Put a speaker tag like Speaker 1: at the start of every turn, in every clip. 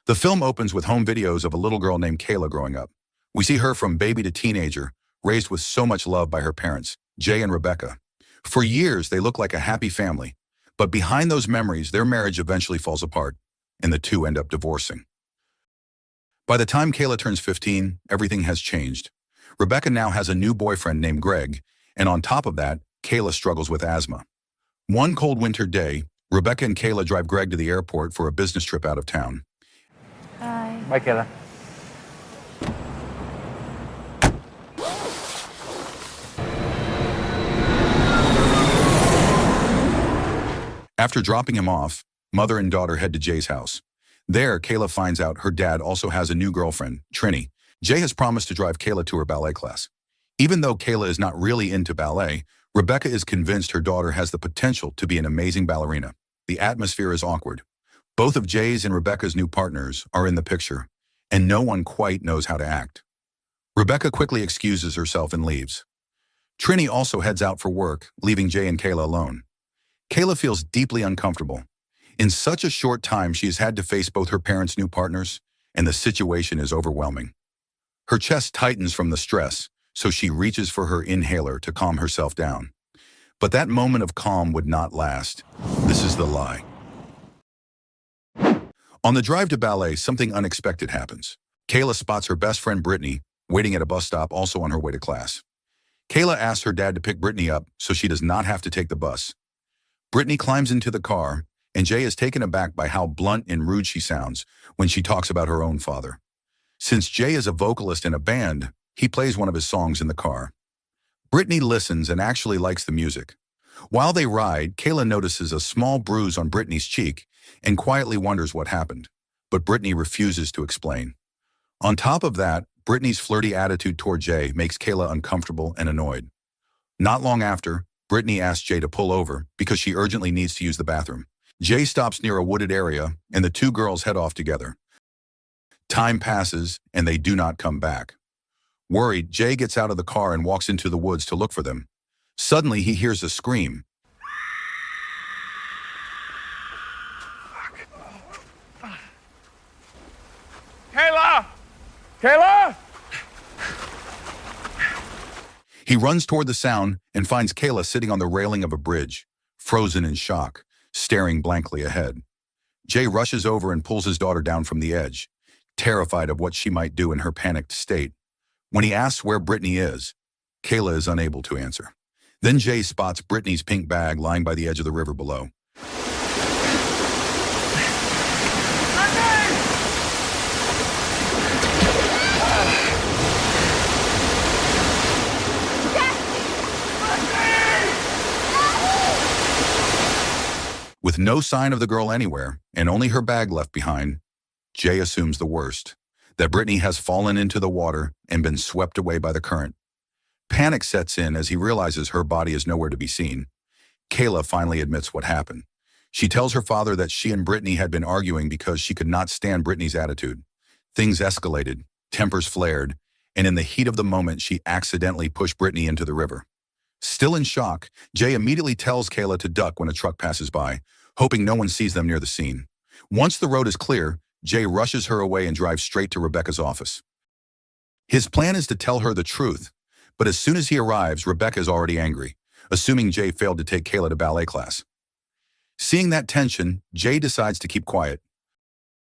Speaker 1: The film opens with home videos of a little girl named Kayla growing up. We see her from baby to teenager, raised with so much love by her parents, Jay and Rebecca. For years, they look like a happy family, but behind those memories, their marriage eventually falls apart, and the two end up divorcing. By the time Kayla turns 15, everything has changed. Rebecca now has a new boyfriend named Greg, and on top of that, Kayla struggles with asthma. One cold winter day, Rebecca and Kayla drive Greg to the airport for a business trip out of town.
Speaker 2: Bye.
Speaker 3: Bye, Kayla.
Speaker 1: After dropping him off, mother and daughter head to Jay's house. There, Kayla finds out her dad also has a new girlfriend, Trini. Jay has promised to drive Kayla to her ballet class. Even though Kayla is not really into ballet, Rebecca is convinced her daughter has the potential to be an amazing ballerina. The atmosphere is awkward. Both of Jay's and Rebecca's new partners are in the picture, and no one quite knows how to act. Rebecca quickly excuses herself and leaves. Trini also heads out for work, leaving Jay and Kayla alone. Kayla feels deeply uncomfortable. In such a short time, she has had to face both her parents' new partners, and the situation is overwhelming. Her chest tightens from the stress, so she reaches for her inhaler to calm herself down. But that moment of calm would not last. This is the lie. On the drive to ballet, something unexpected happens. Kayla spots her best friend Brittany waiting at a bus stop, also on her way to class. Kayla asks her dad to pick Brittany up so she does not have to take the bus. Brittany climbs into the car, and Jay is taken aback by how blunt and rude she sounds when she talks about her own father. Since Jay is a vocalist in a band, he plays one of his songs in the car. Brittany listens and actually likes the music. While they ride, Kayla notices a small bruise on Brittany's cheek and quietly wonders what happened, but Brittany refuses to explain. On top of that, Brittany's flirty attitude toward Jay makes Kayla uncomfortable and annoyed. Not long after, Brittany asks Jay to pull over because she urgently needs to use the bathroom. Jay stops near a wooded area, and the two girls head off together. Time passes, and they do not come back. Worried, Jay gets out of the car and walks into the woods to look for them. Suddenly, he hears a scream.
Speaker 3: Kayla! Kayla!
Speaker 1: He runs toward the sound and finds Kayla sitting on the railing of a bridge, frozen in shock, staring blankly ahead. Jay rushes over and pulls his daughter down from the edge, terrified of what she might do in her panicked state. When he asks where Brittany is, Kayla is unable to answer. Then Jay spots Brittany's pink bag lying by the edge of the river below. With no sign of the girl anywhere, and only her bag left behind, Jay assumes the worst, that Brittany has fallen into the water and been swept away by the current. Panic sets in as he realizes her body is nowhere to be seen. Kayla finally admits what happened. She tells her father that she and Brittany had been arguing because she could not stand Brittany's attitude. Things escalated, tempers flared, and in the heat of the moment, she accidentally pushed Brittany into the river. Still in shock, Jay immediately tells Kayla to duck when a truck passes by, hoping no one sees them near the scene. Once the road is clear, Jay rushes her away and drives straight to Rebecca's office. His plan is to tell her the truth, but as soon as he arrives, Rebecca is already angry, assuming Jay failed to take Kayla to ballet class. Seeing that tension, Jay decides to keep quiet.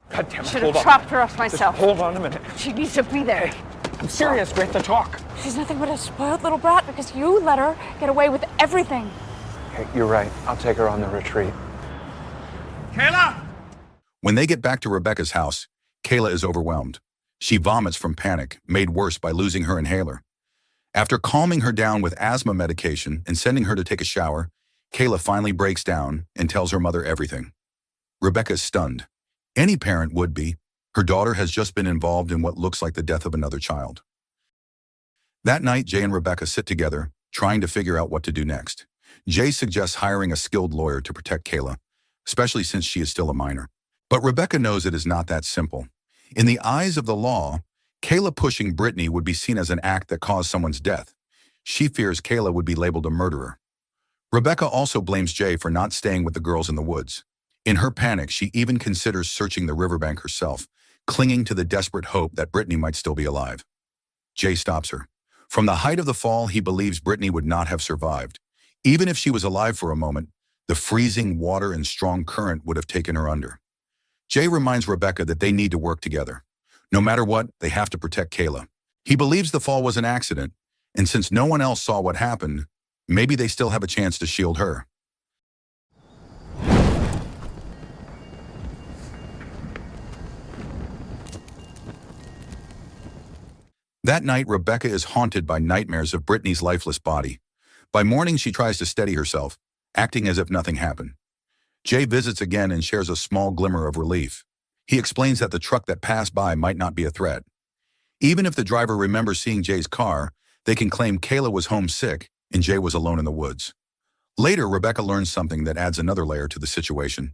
Speaker 3: God damn it,
Speaker 2: Should
Speaker 3: hold
Speaker 2: have
Speaker 3: on.
Speaker 2: chopped her off myself.
Speaker 3: Just hold on a minute.
Speaker 2: She needs to be there.
Speaker 3: I'm serious, we have to talk.
Speaker 2: She's nothing but a spoiled little brat because you let her get away with everything.
Speaker 3: Okay, you're right. I'll take her on the retreat. Kayla!
Speaker 1: When they get back to Rebecca's house, Kayla is overwhelmed. She vomits from panic, made worse by losing her inhaler. After calming her down with asthma medication and sending her to take a shower, Kayla finally breaks down and tells her mother everything. Rebecca is stunned. Any parent would be. Her daughter has just been involved in what looks like the death of another child. That night, Jay and Rebecca sit together, trying to figure out what to do next. Jay suggests hiring a skilled lawyer to protect Kayla, especially since she is still a minor. But Rebecca knows it is not that simple. In the eyes of the law, Kayla pushing Brittany would be seen as an act that caused someone's death. She fears Kayla would be labeled a murderer. Rebecca also blames Jay for not staying with the girls in the woods. In her panic, she even considers searching the riverbank herself, clinging to the desperate hope that Brittany might still be alive. Jay stops her. From the height of the fall, he believes Brittany would not have survived. Even if she was alive for a moment, the freezing water and strong current would have taken her under. Jay reminds Rebecca that they need to work together. No matter what, they have to protect Kayla. He believes the fall was an accident, and since no one else saw what happened, maybe they still have a chance to shield her. That night, Rebecca is haunted by nightmares of Brittany's lifeless body. By morning, she tries to steady herself, acting as if nothing happened. Jay visits again and shares a small glimmer of relief. He explains that the truck that passed by might not be a threat. Even if the driver remembers seeing Jay's car, they can claim Kayla was homesick and Jay was alone in the woods. Later, Rebecca learns something that adds another layer to the situation.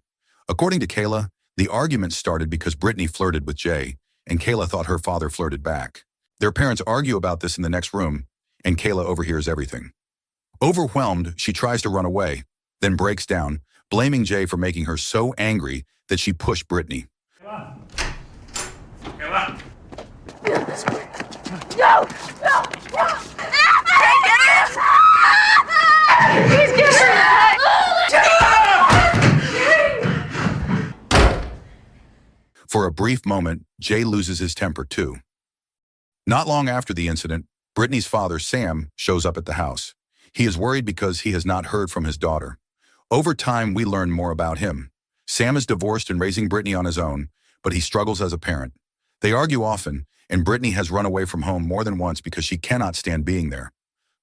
Speaker 1: According to Kayla, the argument started because Brittany flirted with Jay, and Kayla thought her father flirted back. Their parents argue about this in the next room, and Kayla overhears everything. Overwhelmed, she tries to run away, then breaks down, blaming Jay for making her so angry that she pushed Brittany.
Speaker 4: Kayla!
Speaker 2: No! No! No! He's getting
Speaker 1: For a brief moment, Jay loses his temper too. Not long after the incident, Brittany's father, Sam, shows up at the house. He is worried because he has not heard from his daughter. Over time, we learn more about him. Sam is divorced and raising Brittany on his own, but he struggles as a parent. They argue often, and Brittany has run away from home more than once because she cannot stand being there.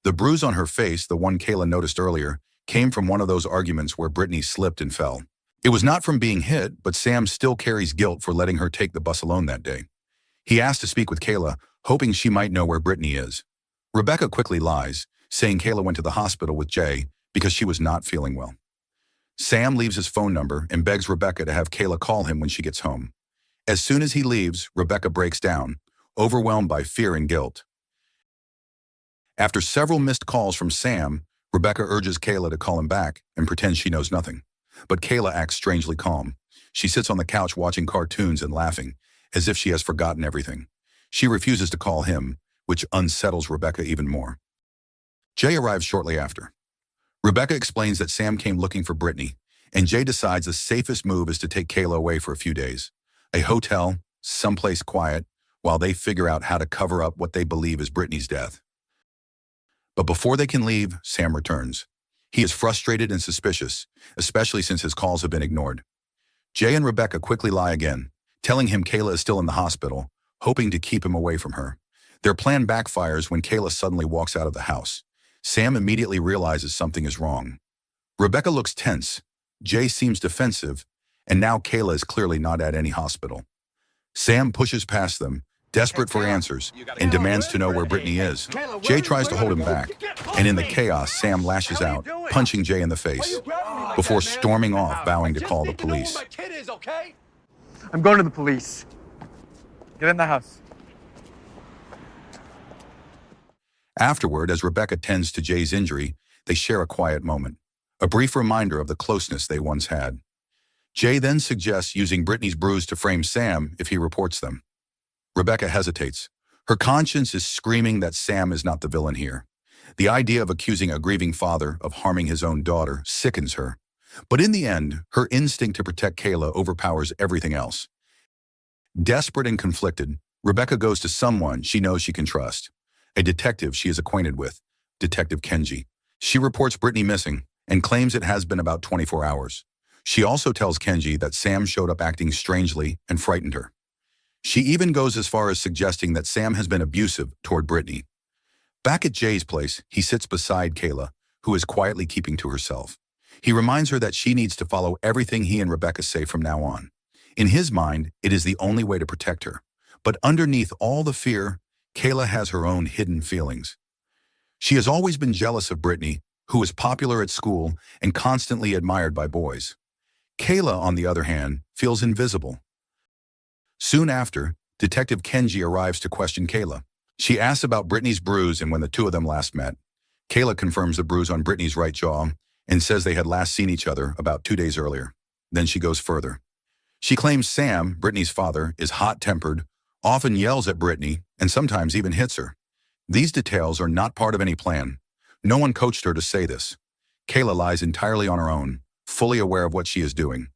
Speaker 1: The bruise on her face, the one Kayla noticed earlier, came from one of those arguments where Brittany slipped and fell. It was not from being hit, but Sam still carries guilt for letting her take the bus alone that day. He asked to speak with Kayla, hoping she might know where Brittany is. Rebecca quickly lies, saying Kayla went to the hospital with Jay because she was not feeling well. Sam leaves his phone number and begs Rebecca to have Kayla call him when she gets home. As soon as he leaves, Rebecca breaks down, overwhelmed by fear and guilt. After several missed calls from Sam, Rebecca urges Kayla to call him back and pretends she knows nothing. But Kayla acts strangely calm. She sits on the couch watching cartoons and laughing, as if she has forgotten everything. She refuses to call him, which unsettles Rebecca even more. Jay arrives shortly after. Rebecca explains that Sam came looking for Brittany, and Jay decides the safest move is to take Kayla away for a few days. A hotel, someplace quiet, while they figure out how to cover up what they believe is Brittany's death. But before they can leave, Sam returns. He is frustrated and suspicious, especially since his calls have been ignored. Jay and Rebecca quickly lie again, telling him Kayla is still in the hospital, hoping to keep him away from her. Their plan backfires when Kayla suddenly walks out of the house. Sam immediately realizes something is wrong. Rebecca looks tense, Jay seems defensive, and now Kayla is clearly not at any hospital. Sam pushes past them, desperate for answers, and demands to know where Brittany is. Jay tries to hold him back, and in the chaos, Sam lashes out, punching Jay in the face, before storming off, vowing to call the police.
Speaker 3: I'm going to the police. Get in the house.
Speaker 1: Afterward, as Rebecca tends to Jay's injury, they share a quiet moment, a brief reminder of the closeness they once had. Jay then suggests using Brittany's bruise to frame Sam if he reports them. Rebecca hesitates. Her conscience is screaming that Sam is not the villain here. The idea of accusing a grieving father of harming his own daughter sickens her. But in the end, her instinct to protect Kayla overpowers everything else. Desperate and conflicted, Rebecca goes to someone she knows she can trust, a detective she is acquainted with, Detective Kenji. She reports Brittany missing and claims it has been about 24 hours. She also tells Kenji that Sam showed up acting strangely and frightened her. She even goes as far as suggesting that Sam has been abusive toward Brittany. Back at Jay's place, he sits beside Kayla, who is quietly keeping to herself. He reminds her that she needs to follow everything he and Rebecca say from now on. In his mind, it is the only way to protect her. But underneath all the fear, Kayla has her own hidden feelings. She has always been jealous of Brittany, who is popular at school and constantly admired by boys. Kayla, on the other hand, feels invisible. Soon after, Detective Kenji arrives to question Kayla. She asks about Brittany's bruise and when the two of them last met. Kayla confirms the bruise on Brittany's right jaw and says they had last seen each other about 2 days earlier. Then she goes further. She claims Sam, Brittany's father, is hot-tempered, often yells at Brittany, and sometimes even hits her. These details are not part of any plan. No one coached her to say this. Kayla lies entirely on her own, fully aware of what she is doing.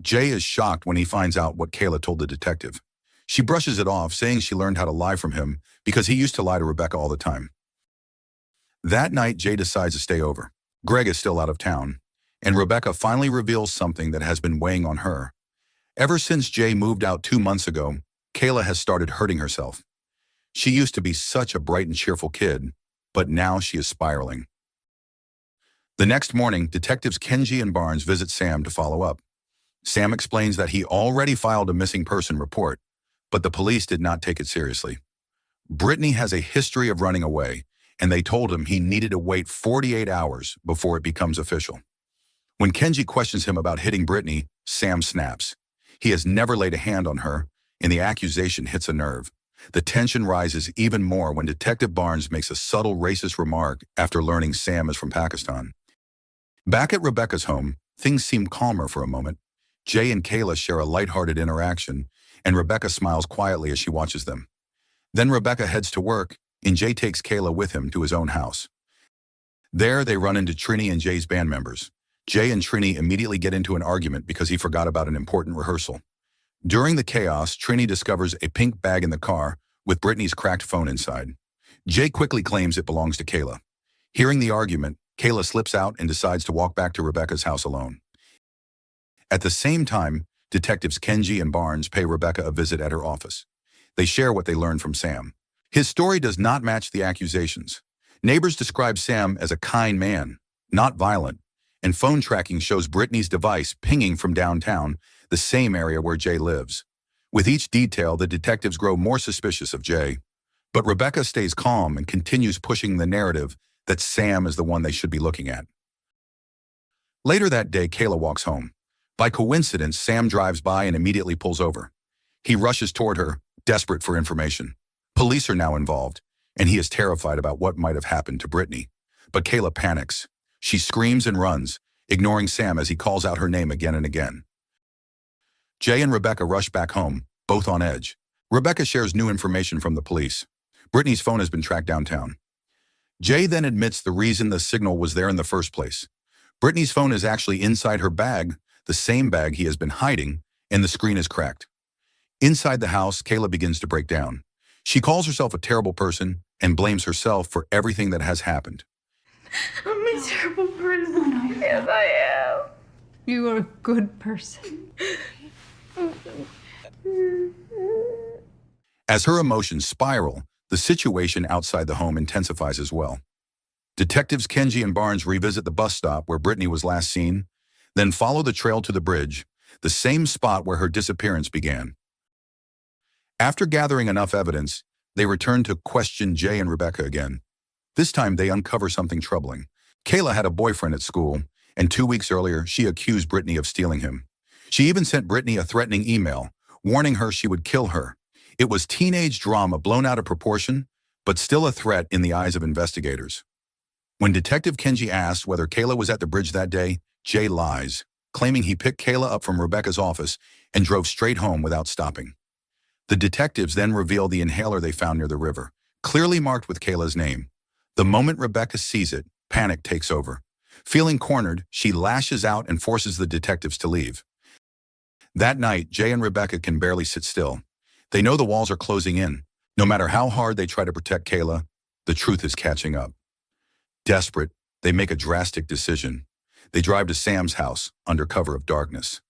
Speaker 1: Jay is shocked when he finds out what Kayla told the detective. She brushes it off, saying she learned how to lie from him because he used to lie to Rebecca all the time. That night, Jay decides to stay over. Greg is still out of town, and Rebecca finally reveals something that has been weighing on her. Ever since Jay moved out 2 months ago, Kayla has started hurting herself. She used to be such a bright and cheerful kid, but now she is spiraling. The next morning, detectives Kenji and Barnes visit Sam to follow up. Sam explains that he already filed a missing person report, but the police did not take it seriously. Brittany has a history of running away, and they told him he needed to wait 48 hours before it becomes official. When Kenji questions him about hitting Brittany, Sam snaps. He has never laid a hand on her, and the accusation hits a nerve. The tension rises even more when Detective Barnes makes a subtle racist remark after learning Sam is from Pakistan. Back at Rebecca's home, things seem calmer for a moment. Jay and Kayla share a lighthearted interaction, and Rebecca smiles quietly as she watches them. Then Rebecca heads to work, and Jay takes Kayla with him to his own house. There, they run into Trini and Jay's band members. Jay and Trini immediately get into an argument because he forgot about an important rehearsal. During the chaos, Trini discovers a pink bag in the car with Brittany's cracked phone inside. Jay quickly claims it belongs to Kayla. Hearing the argument, Kayla slips out and decides to walk back to Rebecca's house alone. At the same time, detectives Kenji and Barnes pay Rebecca a visit at her office. They share what they learned from Sam. His story does not match the accusations. Neighbors describe Sam as a kind man, not violent, and phone tracking shows Brittany's device pinging from downtown, the same area where Jay lives. With each detail, the detectives grow more suspicious of Jay. But Rebecca stays calm and continues pushing the narrative that Sam is the one they should be looking at. Later that day, Kayla walks home. By coincidence, Sam drives by and immediately pulls over. He rushes toward her, desperate for information. Police are now involved, and he is terrified about what might have happened to Brittany. But Kayla panics. She screams and runs, ignoring Sam as he calls out her name again and again. Jay and Rebecca rush back home, both on edge. Rebecca shares new information from the police. Brittany's phone has been tracked downtown. Jay then admits the reason the signal was there in the first place. Brittany's phone is actually inside her bag, the same bag he has been hiding, and the screen is cracked. Inside the house, Kayla begins to break down. She calls herself a terrible person and blames herself for everything that has happened.
Speaker 4: I'm a terrible person. Yes, I am.
Speaker 5: You are a good person.
Speaker 1: As her emotions spiral, the situation outside the home intensifies as well. Detectives Kenji and Barnes revisit the bus stop where Brittany was last seen, then follow the trail to the bridge, the same spot where her disappearance began. After gathering enough evidence, they return to question Jay and Rebecca again. This time they uncover something troubling. Kayla had a boyfriend at school, and 2 weeks earlier she accused Brittany of stealing him. She even sent Brittany a threatening email, warning her she would kill her. It was teenage drama blown out of proportion, but still a threat in the eyes of investigators. When Detective Kenji asks whether Kayla was at the bridge that day, Jay lies, claiming he picked Kayla up from Rebecca's office and drove straight home without stopping. The detectives then reveal the inhaler they found near the river, clearly marked with Kayla's name. The moment Rebecca sees it, panic takes over. Feeling cornered, she lashes out and forces the detectives to leave. That night, Jay and Rebecca can barely sit still. They know the walls are closing in. No matter how hard they try to protect Kayla, the truth is catching up. Desperate, they make a drastic decision. They drive to Sam's house under cover of darkness.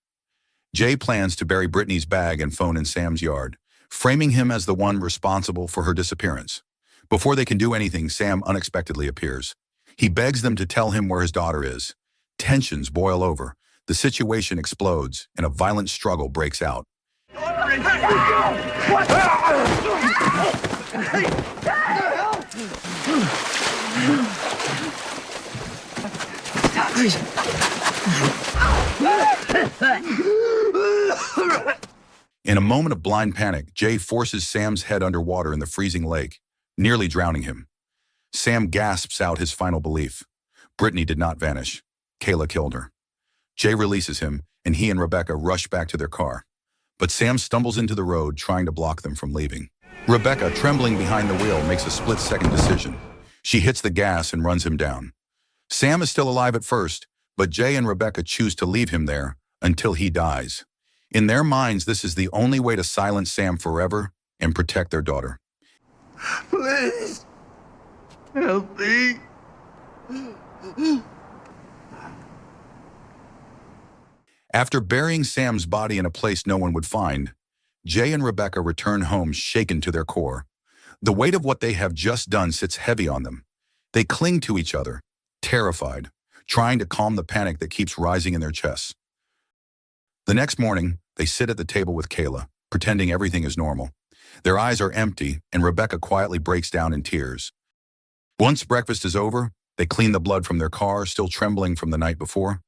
Speaker 1: Jay plans to bury Brittany's bag and phone in Sam's yard, framing him as the one responsible for her disappearance. Before they can do anything, Sam unexpectedly appears. He begs them to tell him where his daughter is. Tensions boil over. The situation explodes, and a violent struggle breaks out. In a moment of blind panic, Jay forces Sam's head underwater in the freezing lake, nearly drowning him. Sam gasps out his final belief. Brittany did not vanish. Kayla killed her. Jay releases him, and he and Rebecca rush back to their car. but Sam stumbles into the road trying to block them from leaving. Rebecca, trembling behind the wheel, makes a split-second decision. She hits the gas and runs him down. Sam is still alive at first, but Jay and Rebecca choose to leave him there until he dies. In their minds, this is the only way to silence Sam forever and protect their daughter.
Speaker 6: Please, help me.
Speaker 1: After burying Sam's body in a place no one would find, Jay and Rebecca return home shaken to their core. The weight of what they have just done sits heavy on them. They cling to each other, terrified, trying to calm the panic that keeps rising in their chests. The next morning, they sit at the table with Kayla, pretending everything is normal. Their eyes are empty, and Rebecca quietly breaks down in tears. Once breakfast is over, they clean the blood from their car, still trembling from the night before.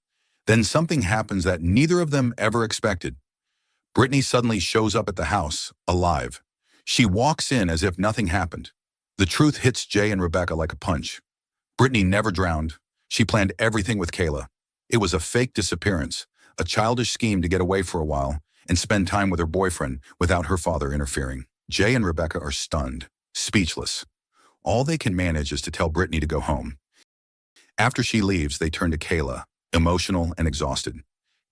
Speaker 1: Then something happens that neither of them ever expected. Brittany suddenly shows up at the house, alive. She walks in as if nothing happened. The truth hits Jay and Rebecca like a punch. Brittany never drowned. She planned everything with Kayla. It was a fake disappearance, a childish scheme to get away for a while and spend time with her boyfriend without her father interfering. Jay and Rebecca are stunned, speechless. All they can manage is to tell Brittany to go home. After she leaves, they turn to Kayla, emotional and exhausted.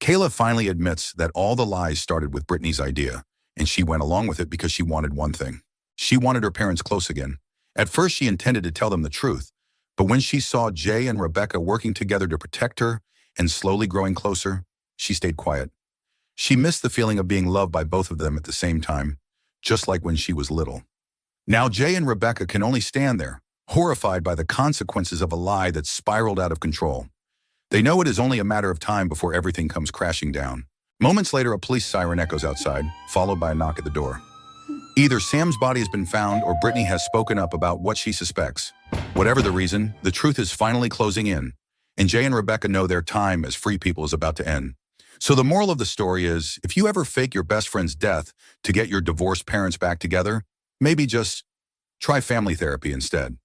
Speaker 1: Kayla finally admits that all the lies started with Brittany's idea, and she went along with it because she wanted one thing. She wanted her parents close again. At first, she intended to tell them the truth, but when she saw Jay and Rebecca working together to protect her and slowly growing closer, she stayed quiet. She missed the feeling of being loved by both of them at the same time, just like when she was little. Now Jay and Rebecca can only stand there, horrified by the consequences of a lie that spiraled out of control. They know it is only a matter of time before everything comes crashing down. Moments later, a police siren echoes outside, followed by a knock at the door. Either Sam's body has been found or Brittany has spoken up about what she suspects. Whatever the reason, the truth is finally closing in, and Jay and Rebecca know their time as free people is about to end. So the moral of the story is, if you ever fake your best friend's death to get your divorced parents back together, maybe just try family therapy instead.